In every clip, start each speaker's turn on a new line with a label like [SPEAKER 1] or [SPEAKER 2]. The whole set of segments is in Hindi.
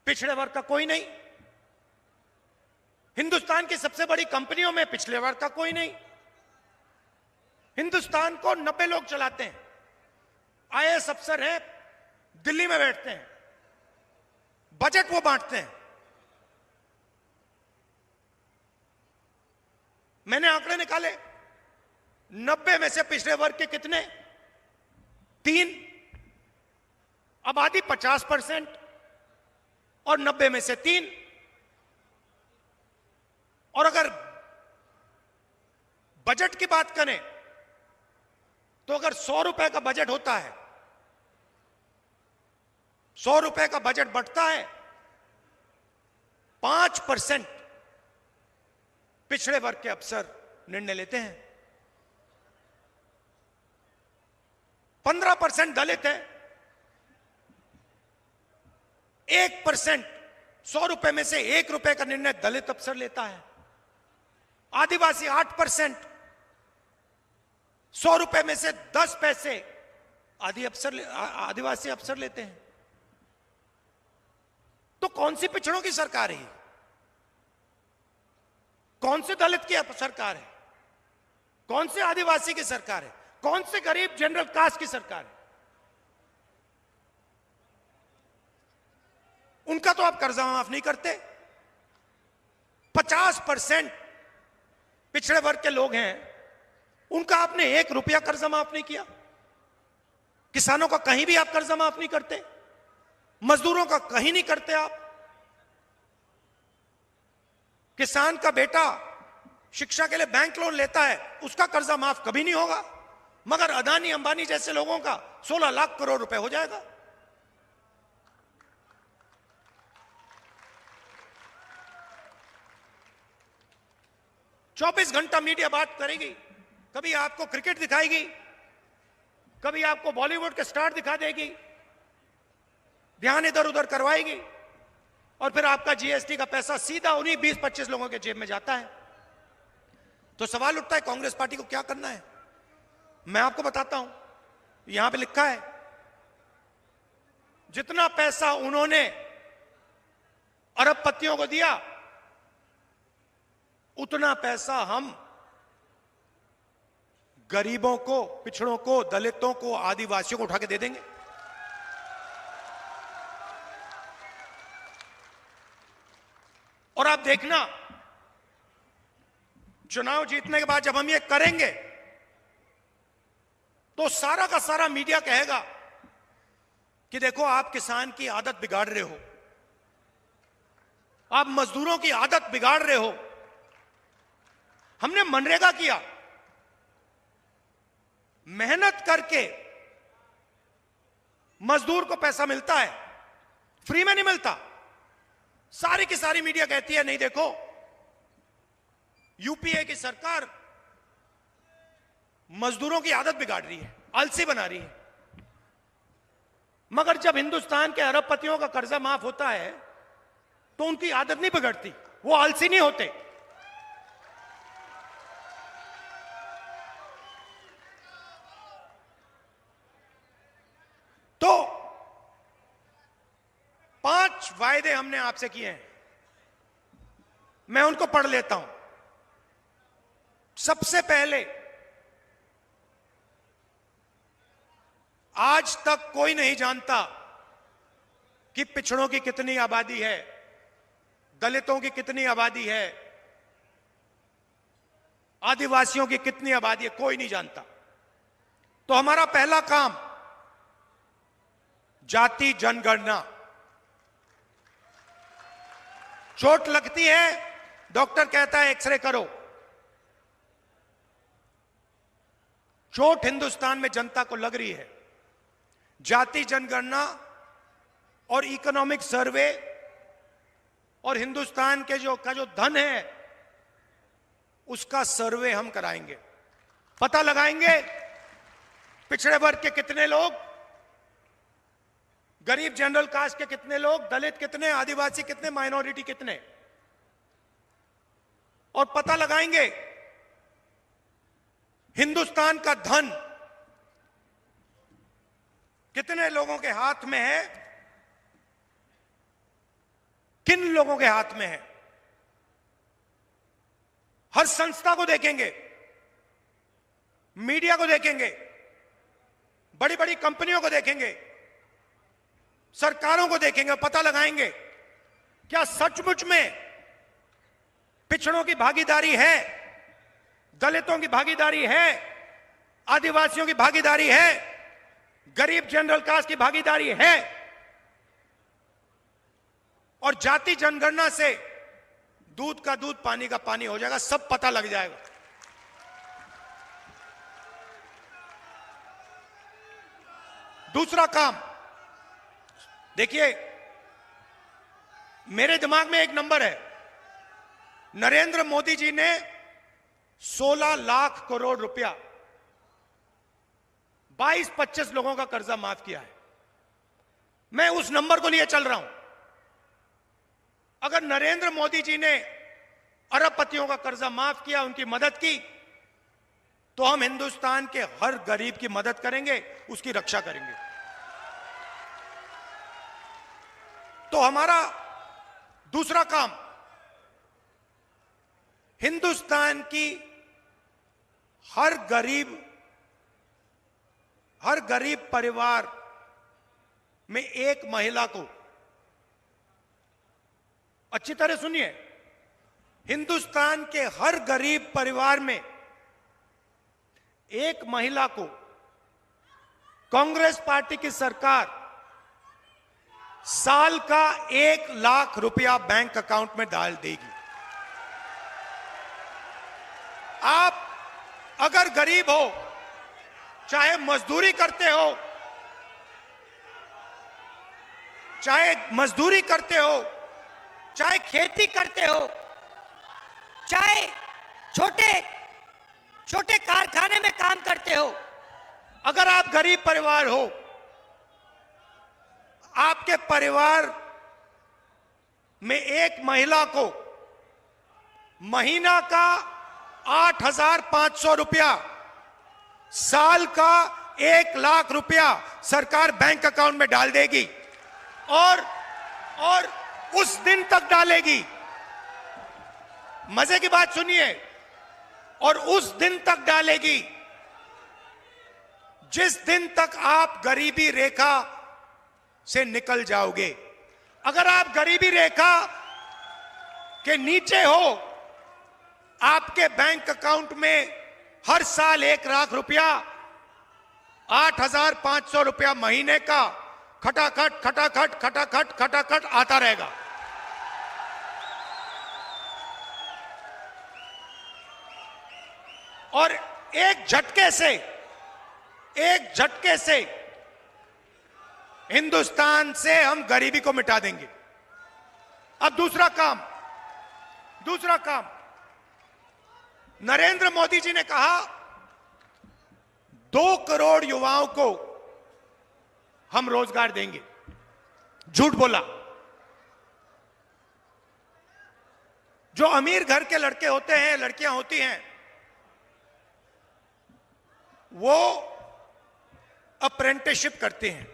[SPEAKER 1] पिछड़े वर्ग का कोई नहीं। हिंदुस्तान की सबसे बड़ी कंपनियों में पिछड़े वर्ग का कोई नहीं। हिंदुस्तान को 90 लोग चलाते हैं, आईएएस अफसर हैं, दिल्ली में बैठते हैं, बजट वो बांटते हैं। मैंने आंकड़े निकाले, 90 में से पिछड़े वर्ग के कितने? 3। आबादी 50% और 90 में से 3। और अगर बजट की बात करें तो अगर 100 रुपए का बजट होता है, 100 रुपए का बजट बढ़ता है, 5% पिछड़े वर्ग के अफसर निर्णय लेते हैं, 15% दलित है, 1% 100 रुपए में से 1 रुपए का निर्णय दलित अफसर लेता है, आदिवासी 8%, 100 रुपए में से 10 पैसे आदिवासी अफसर लेते हैं। तो कौन सी पिछड़ों की सरकार है? कौन से दलित की सरकार है? कौन से आदिवासी की सरकार है? कौन से गरीब जनरल कास्ट की सरकार है? उनका तो आप कर्जा माफ नहीं करते। 50% पिछड़े वर्ग के लोग हैं, उनका आपने 1 रुपया कर्जा माफ नहीं किया। किसानों का कहीं भी आप कर्जा माफ नहीं करते, मजदूरों का कहीं नहीं करते आप। किसान का बेटा शिक्षा के लिए बैंक लोन लेता है, उसका कर्जा माफ कभी नहीं होगा, मगर अदानी अंबानी जैसे लोगों का 16 लाख करोड़ रुपए हो जाएगा। चौबीस घंटा मीडिया बात करेगी, कभी आपको क्रिकेट दिखाएगी, कभी आपको बॉलीवुड के स्टार दिखा देगी, ध्यान इधर उधर करवाएगी, और फिर आपका जीएसटी का पैसा सीधा उन्हीं 20-25 लोगों के जेब में जाता है। तो सवाल उठता है कांग्रेस पार्टी को क्या करना है? मैं आपको बताता हूं, यहां पे लिखा है, जितना पैसा उन्होंने अरबपतियों को दिया, उतना पैसा हम गरीबों को, पिछड़ों को, दलितों को, आदिवासियों को उठा के दे देंगे। और आप देखना, चुनाव जीतने के बाद जब हम ये करेंगे तो सारा का सारा मीडिया कहेगा कि देखो आप किसान की आदत बिगाड़ रहे हो, आप मजदूरों की आदत बिगाड़ रहे हो। हमने मनरेगा किया, मेहनत करके मजदूर को पैसा मिलता है, फ्री में नहीं मिलता। सारी की सारी मीडिया कहती है नहीं देखो, यूपीए की सरकार मजदूरों की आदत बिगाड़ रही है, आलसी बना रही है। मगर जब हिंदुस्तान के अरबपतियों का कर्जा माफ होता है तो उनकी आदत नहीं बिगड़ती, वो आलसी नहीं होते। तो 5 वायदे हमने आपसे किए हैं, मैं उनको पढ़ लेता हूं। सबसे पहले, आज तक कोई नहीं जानता कि पिछड़ों की कितनी आबादी है, दलितों की कितनी आबादी है, आदिवासियों की कितनी आबादी है, कोई नहीं जानता। तो हमारा पहला काम, जाति जनगणना। चोट लगती है, डॉक्टर कहता है एक्सरे करो। चोट हिंदुस्तान में जनता को लग रही है। जाति जनगणना और इकोनॉमिक सर्वे और हिंदुस्तान के जो धन है उसका सर्वे हम कराएंगे। पता लगाएंगे पिछड़े वर्ग के कितने लोग, गरीब जनरल कास्ट के कितने लोग, दलित कितने, आदिवासी कितने, माइनॉरिटी कितने, और पता लगाएंगे हिंदुस्तान का धन कितने लोगों के हाथ में है किन लोगों के हाथ में है। हर संस्था को देखेंगे, मीडिया को देखेंगे, बड़ी बड़ी कंपनियों को देखेंगे, सरकारों को देखेंगे, पता लगाएंगे क्या सचमुच में पिछड़ों की भागीदारी है, दलितों की भागीदारी है, आदिवासियों की भागीदारी है, गरीब जनरल कास्ट की भागीदारी है। और जाति जनगणना से दूध का दूध पानी का पानी हो जाएगा, सब पता लग जाएगा। दूसरा काम देखिए, मेरे दिमाग में एक नंबर है। नरेंद्र मोदी जी ने 16 लाख करोड़ रुपया 22-25 लोगों का कर्जा माफ किया है। मैं उस नंबर को लिए चल रहा हूं। अगर नरेंद्र मोदी जी ने अरबपतियों का कर्जा माफ किया, उनकी मदद की, तो हम हिंदुस्तान के हर गरीब की मदद करेंगे, उसकी रक्षा करेंगे। तो हमारा दूसरा काम हिंदुस्तान की हर गरीब परिवार में एक महिला को, अच्छी तरह सुनिए, हिंदुस्तान के हर गरीब परिवार में एक महिला को कांग्रेस पार्टी की सरकार साल का 1 लाख रुपया बैंक अकाउंट में डाल देगी। आप अगर गरीब हो, चाहे मजदूरी करते हो, चाहे खेती करते हो, चाहे छोटे छोटे कारखाने में काम करते हो, अगर आप गरीब परिवार हो, आपके परिवार में एक महिला को महीना का 8,500 रुपया, साल का 1 लाख रुपया सरकार बैंक अकाउंट में डाल देगी और उस दिन तक डालेगी। मजे की बात सुनिए, और उस दिन तक डालेगी जिस दिन तक आप गरीबी रेखा से निकल जाओगे। अगर आप गरीबी रेखा के नीचे हो, आपके बैंक अकाउंट में हर साल 1 लाख रुपया, 8,500 रुपया महीने का खटाखट खटाखट खटाखट खटाखट आता रहेगा। और एक झटके से हिंदुस्तान से हम गरीबी को मिटा देंगे। अब दूसरा काम नरेंद्र मोदी जी ने कहा 2 करोड़ युवाओं को हम रोजगार देंगे। झूठ बोला। जो अमीर घर के लड़के होते हैं, लड़कियां होती हैं, वो अप्रेंटिसशिप करते हैं।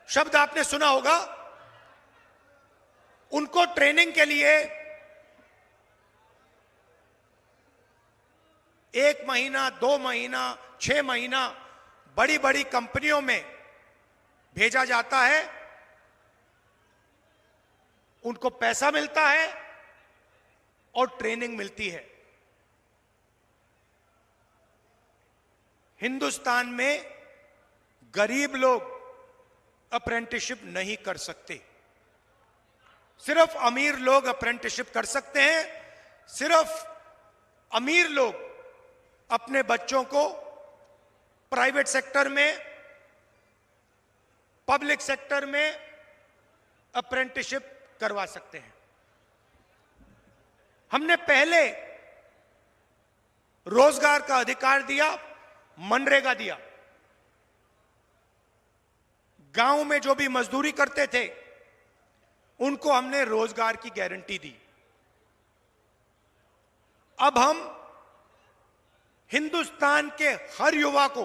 [SPEAKER 1] शब्द आपने सुना होगा। उनको ट्रेनिंग के लिए 1 महीना, 2 महीना, 6 महीना बड़ी बड़ी कंपनियों में भेजा जाता है। उनको पैसा मिलता है और ट्रेनिंग मिलती है। हिंदुस्तान में गरीब लोग अप्रेंटिसशिप नहीं कर सकते। सिर्फ अमीर लोग अप्रेंटिसशिप कर सकते हैं। सिर्फ अमीर लोग अपने बच्चों को प्राइवेट सेक्टर में, पब्लिक सेक्टर में अप्रेंटिसशिप करवा सकते हैं। हमने पहले रोजगार का अधिकार दिया, मनरेगा दिया। गांव में जो भी मजदूरी करते थे उनको हमने रोजगार की गारंटी दी। अब हम हिंदुस्तान के हर युवा को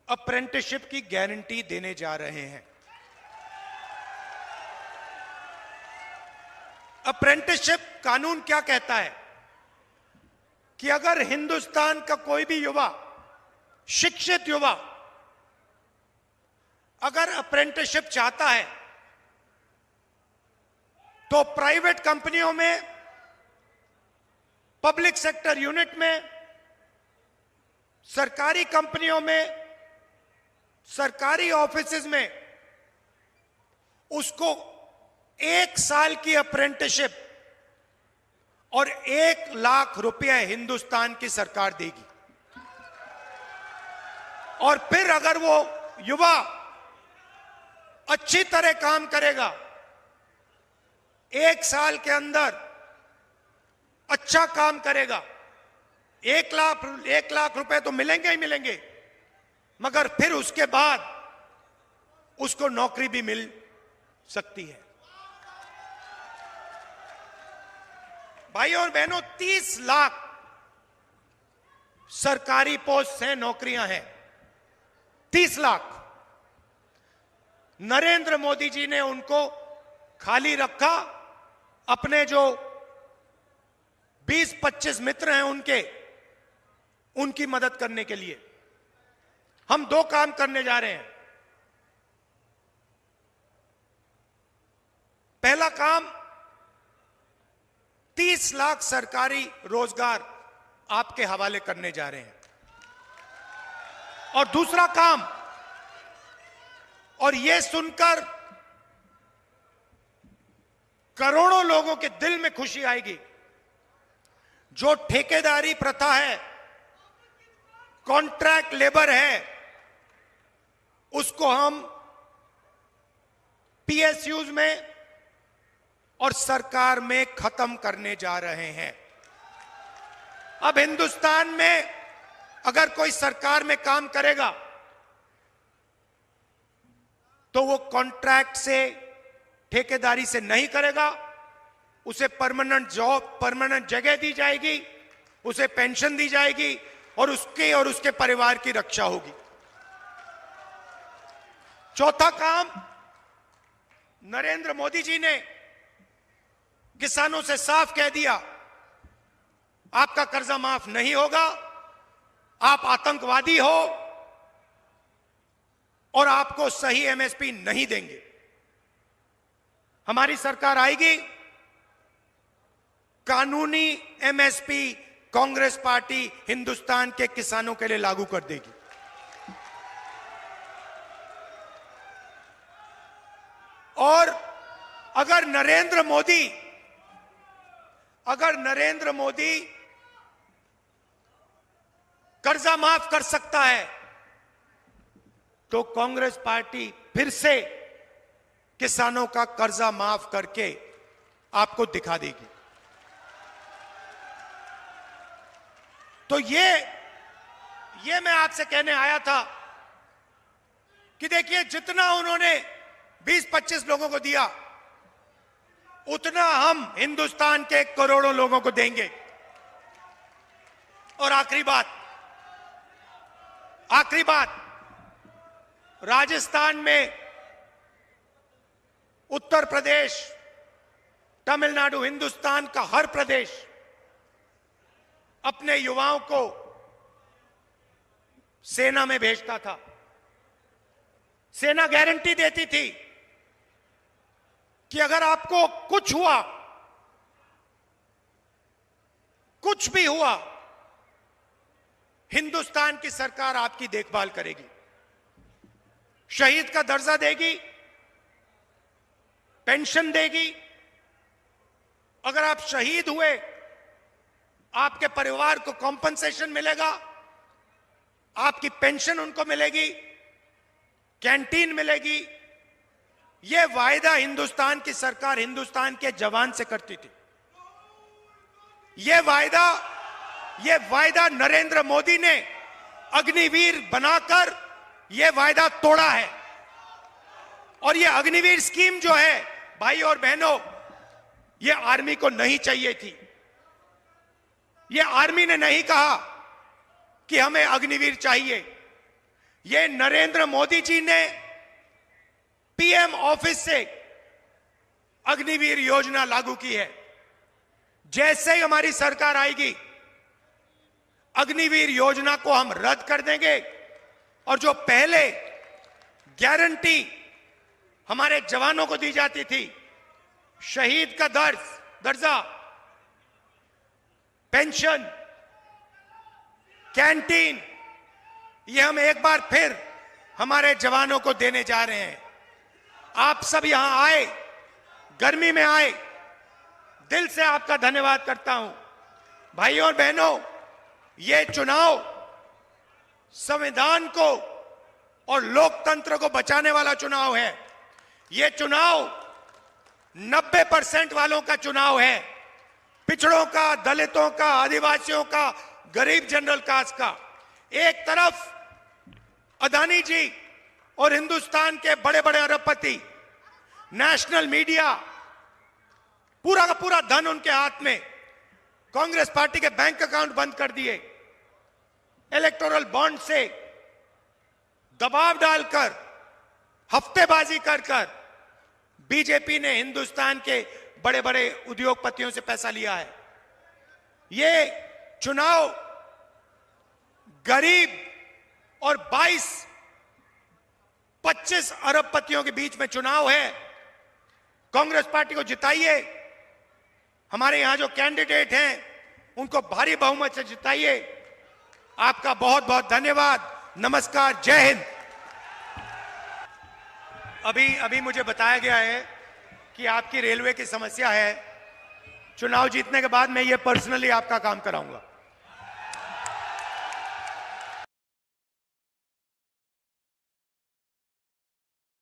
[SPEAKER 1] अप्रेंटिसशिप की गारंटी देने जा रहे हैं। अप्रेंटिसशिप कानून क्या कहता है कि अगर हिंदुस्तान का कोई भी युवा, शिक्षित युवा, अगर अप्रेंटिसशिप चाहता है तो प्राइवेट कंपनियों में, पब्लिक सेक्टर यूनिट में, सरकारी कंपनियों में, सरकारी ऑफिसेज में उसको 1 साल की अप्रेंटिसशिप और 1 लाख रुपए हिंदुस्तान की सरकार देगी। और फिर अगर वो युवा अच्छी तरह काम करेगा, 1 साल के अंदर अच्छा काम करेगा, 1 लाख रुपए तो मिलेंगे ही मिलेंगे, मगर फिर उसके बाद उसको नौकरी भी मिल सकती है। भाइयों और बहनों, 30 लाख सरकारी पोस्ट हैं, नौकरियां हैं, 30 लाख। नरेंद्र मोदी जी ने उनको खाली रखा, अपने जो 20-25 मित्र हैं उनकी मदद करने के लिए। हम 2 काम करने जा रहे हैं। पहला काम, 30 लाख सरकारी रोजगार आपके हवाले करने जा रहे हैं। और दूसरा काम, और यह सुनकर करोड़ों लोगों के दिल में खुशी आएगी, जो ठेकेदारी प्रथा है, कॉन्ट्रैक्ट लेबर है, उसको हम पीएसयूज में और सरकार में खत्म करने जा रहे हैं। अब हिंदुस्तान में अगर कोई सरकार में काम करेगा तो वो कॉन्ट्रैक्ट से, ठेकेदारी से नहीं करेगा, उसे परमानेंट जॉब, परमानेंट जगह दी जाएगी, उसे पेंशन दी जाएगी और उसके और उसके परिवार की रक्षा होगी। चौथा काम, नरेंद्र मोदी जी ने किसानों से साफ कह दिया, आपका कर्जा माफ नहीं होगा, आप आतंकवादी हो और आपको सही एमएसपी नहीं देंगे। हमारी सरकार आएगी, कानूनी एमएसपी कांग्रेस पार्टी हिंदुस्तान के किसानों के लिए लागू कर देगी। और अगर नरेंद्र मोदी कर्जा माफ कर सकता है तो कांग्रेस पार्टी फिर से किसानों का कर्जा माफ करके आपको दिखा देगी। तो ये मैं आपसे कहने आया था कि देखिए, जितना उन्होंने 20-25 लोगों को दिया, उतना हम हिंदुस्तान के करोड़ों लोगों को देंगे। और आखिरी बात, राजस्थान में, उत्तर प्रदेश, तमिलनाडु, हिंदुस्तान का हर प्रदेश अपने युवाओं को सेना में भेजता था। सेना गारंटी देती थी कि अगर आपको कुछ हुआ, कुछ भी हुआ, हिंदुस्तान की सरकार आपकी देखभाल करेगी, शहीद का दर्जा देगी, पेंशन देगी। अगर आप शहीद हुए, आपके परिवार को कॉम्पनसेशन मिलेगा, आपकी पेंशन उनको मिलेगी, कैंटीन मिलेगी। यह वायदा हिंदुस्तान की सरकार हिंदुस्तान के जवान से करती थी। यह वायदा नरेंद्र मोदी ने अग्निवीर बनाकर यह वायदा तोड़ा है। और यह अग्निवीर स्कीम जो है, भाई और बहनों, यह आर्मी को नहीं चाहिए थी। यह आर्मी ने नहीं कहा कि हमें अग्निवीर चाहिए। यह नरेंद्र मोदी जी ने पीएम ऑफिस से अग्निवीर योजना लागू की है। जैसे ही हमारी सरकार आएगी, अग्निवीर योजना को हम रद्द कर देंगे और जो पहले गारंटी हमारे जवानों को दी जाती थी, शहीद का दर्जा, पेंशन, कैंटीन, ये हम एक बार फिर हमारे जवानों को देने जा रहे हैं। आप सब यहां आए, गर्मी में आए, दिल से आपका धन्यवाद करता हूं। भाइयों और बहनों, ये चुनाव संविधान को और लोकतंत्र को बचाने वाला चुनाव है। ये चुनाव 90% वालों का चुनाव है, पिछड़ों का, दलितों का, आदिवासियों का, गरीब जनरल कास्ट का। एक तरफ अदानी जी और हिंदुस्तान के बड़े बड़े अरबपति, नेशनल मीडिया, पूरा का पूरा धन उनके हाथ में, कांग्रेस पार्टी के बैंक अकाउंट बंद कर दिए, इलेक्टोरल बॉन्ड से दबाव डालकर, हफ्तेबाजी कर बीजेपी ने हिंदुस्तान के बड़े बड़े उद्योगपतियों से पैसा लिया है। ये चुनाव गरीब और 22-25 अरबपतियों के बीच में चुनाव है। कांग्रेस पार्टी को जिताइए, हमारे यहां जो कैंडिडेट हैं उनको भारी बहुमत से जिताइए। आपका बहुत बहुत धन्यवाद। नमस्कार, जय हिंद। अभी मुझे बताया गया है कि आपकी रेलवे की समस्या है। चुनाव जीतने के बाद मैं ये पर्सनली आपका काम कराऊंगा।